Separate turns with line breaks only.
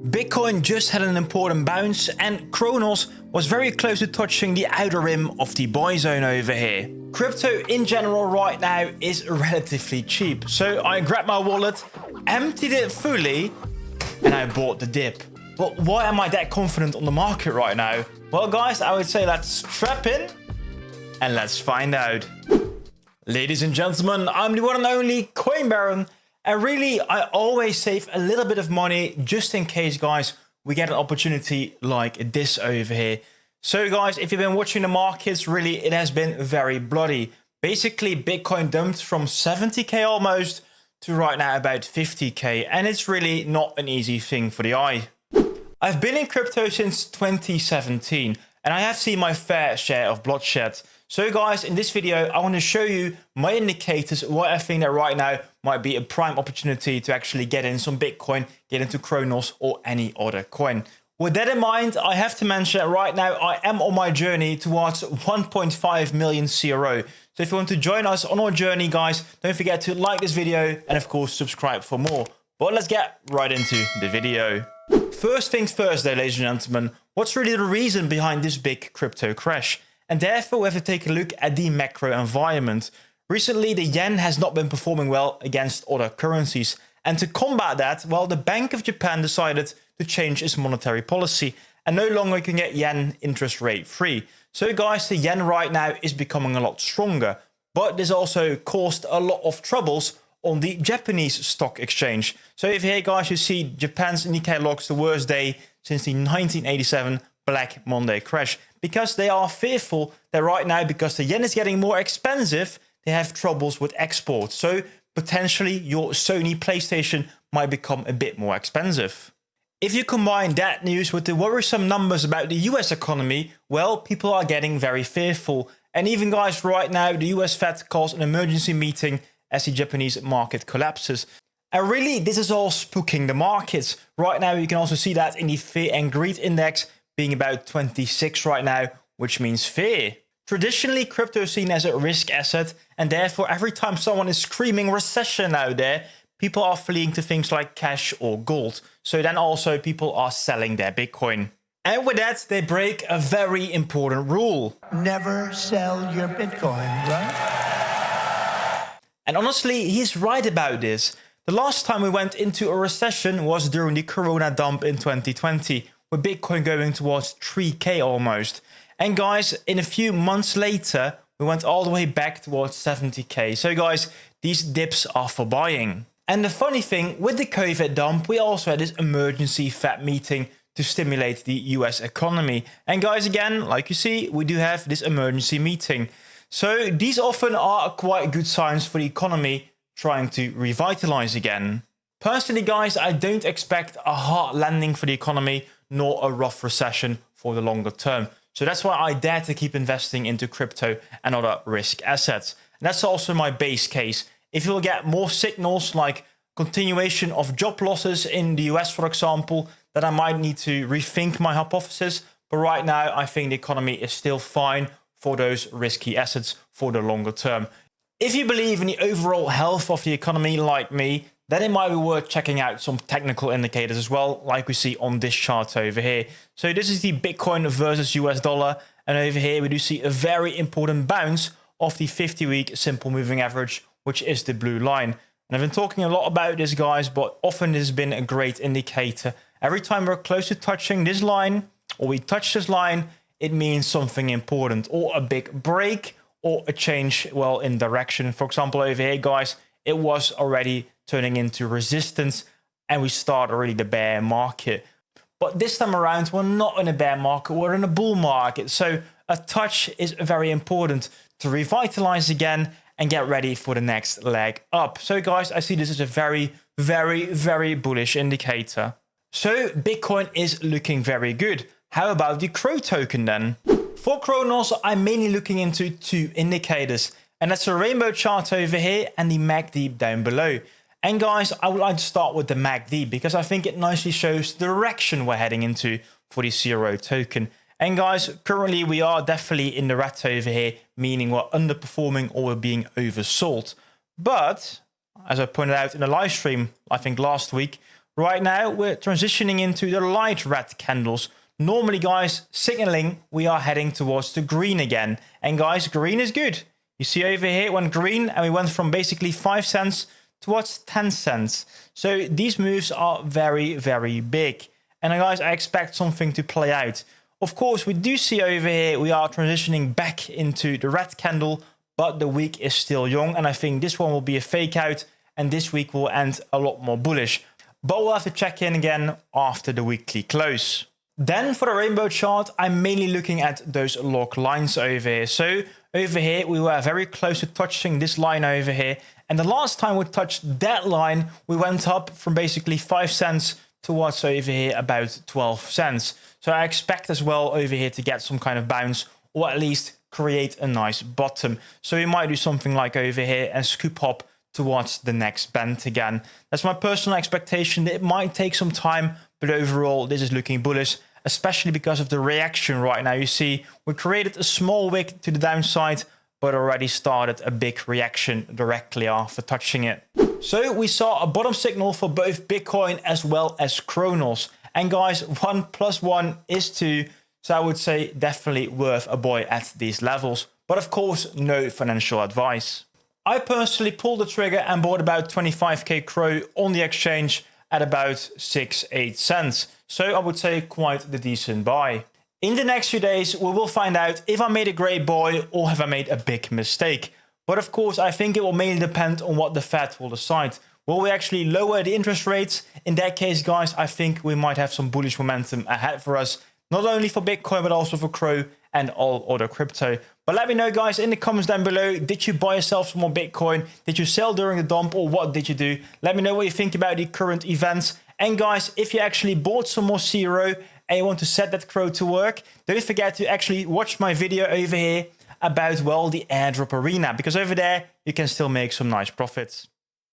Bitcoin just had an important bounce and Cronos was very close to touching the outer rim of the buy zone over here. Crypto in general right now is relatively cheap, so I grabbed my wallet, emptied it fully, and I bought the dip. But why am I that confident on the market right now? Well guys, I would say let's strap in and let's find out. Ladies and gentlemen, I'm the one and only Coin Baron. And really, I always save a little bit of money just in case, guys, we get an opportunity like this over here. So, guys, if you've been watching the markets, really, it has been very bloody. Basically, Bitcoin dumped from 70k almost to right now about 50k. And it's really not an easy thing for the eye. I've been in crypto since 2017, and I have seen my fair share of bloodshed. So guys, in this video, I want to show you my indicators, why I think that right now might be a prime opportunity to actually get in some Bitcoin, get into Cronos or any other coin. With that in mind, I have to mention that right now I am on my journey towards 1.5 million CRO. So if you want to join us on our journey, guys, don't forget to like this video and of course subscribe for more. But let's get right into the video. First things first though, ladies and gentlemen, what's really the reason behind this big crypto crash? And therefore, we have to take a look at the macro environment. Recently, the yen has not been performing well against other currencies. And to combat that, well, the Bank of Japan decided to change its monetary policy and no longer can get yen interest rate free. So guys, the yen right now is becoming a lot stronger. But this also caused a lot of troubles on the Japanese stock exchange. So if here, guys, you see Japan's Nikkei logs the worst day since the 1987 Black Monday crash, because they are fearful that right now, because the yen is getting more expensive, they have troubles with exports. So potentially your Sony PlayStation might become a bit more expensive. If you combine that news with the worrisome numbers about the US economy, well, people are getting very fearful. And even guys, right now, the US Fed calls an emergency meeting as the Japanese market collapses. And really, this is all spooking the markets. Right now, you can also see that in the Fear and Greed Index, being about 26 right now, which means fear. Traditionally, crypto is seen as a risk asset, and therefore every time someone is screaming recession out there, people are fleeing to things like cash or gold. So then also people are selling their Bitcoin. And with that, they break a very important rule.
Never sell your Bitcoin, right?
And honestly, he's right about this. The last time we went into a recession was during the Corona dump in 2020. With Bitcoin going towards 3k almost. And guys, in a few months later, we went all the way back towards 70k. So guys, these dips are for buying. And the funny thing, with the COVID dump, we also had this emergency Fed meeting to stimulate the US economy. And guys, again, like you see, we do have this emergency meeting. So these often are quite good signs for the economy trying to revitalize again. Personally, guys, I don't expect a hard landing for the economy, nor a rough recession for the longer term. So that's why I dare to keep investing into crypto and other risk assets. And that's also my base case. If you'll get more signals like continuation of job losses in the US, for example, then I might need to rethink my hypothesis. But right now, I think the economy is still fine for those risky assets for the longer term. If you believe in the overall health of the economy like me, then it might be worth checking out some technical indicators as well, like we see on this chart over here. So this is the Bitcoin versus US dollar. And over here, we do see a very important bounce of the 50-week simple moving average, which is the blue line. And I've been talking a lot about this, guys, but often this has been a great indicator. Every time we're close to touching this line, or we touch this line, it means something important, or a big break, or a change, well, in direction. For example, over here, guys, it was already turning into resistance and we start already the bear market. But this time around, we're not in a bear market, we're in a bull market. So a touch is very important to revitalize again and get ready for the next leg up. So guys, I see this as a very, very, very bullish indicator. So Bitcoin is looking very good. How about the CRO token then? For Cronos, I'm mainly looking into two indicators, and that's a rainbow chart over here and the MACD down below. And guys, I would like to start with the MACD because I think it nicely shows the direction we're heading into for the CRO token. And guys, currently we are definitely in the red over here, meaning we're underperforming or we're being oversold. But as I pointed out in the live stream, I think last week, Right now, we're transitioning into the light red candles. Normally, guys, signaling we are heading towards the green again. And guys, green is good. You see over here, it went green and we went from basically 5 cents towards 10 cents. So these moves are very, very big. And guys, I expect something to play out. Of course, we do see over here, we are transitioning back into the red candle, but the week is still young. And I think this one will be a fake out and this week will end a lot more bullish. But we'll have to check in again after the weekly close. Then for the rainbow chart, I'm mainly looking at those log lines over here. So over here, we were very close to touching this line over here. And the last time we touched that line, we went up from basically 5 cents towards over here about 12 cents. So I expect as well over here to get some kind of bounce or at least create a nice bottom. So we might do something like over here and scoop up towards the next bend again. That's my personal expectation. It might take some time, but overall, this is looking bullish, especially because of the reaction right now. You see, we created a small wick to the downside, but already started a big reaction directly after touching it. So we saw a bottom signal for both Bitcoin as well as Cronos. And guys, 1 + 1 is 2. So I would say definitely worth a buy at these levels. But of course, no financial advice. I personally pulled the trigger and bought about 25k CRO on the exchange at about 6-8 cents. So I would say quite the decent buy. In the next few days, we will find out if I made a great buy or have I made a big mistake. But of course, I think it will mainly depend on what the Fed will decide. Will we actually lower the interest rates? In that case, guys, I think we might have some bullish momentum ahead for us. Not only for Bitcoin, but also for CRO and all other crypto. But let me know, guys, in the comments down below, did you buy yourself some more Bitcoin? Did you sell during the dump or what did you do? Let me know what you think about the current events. And guys, if you actually bought some more CRO and you want to set that CRO to work, don't forget to actually watch my video over here about, well, the airdrop arena, because over there you can still make some nice profits.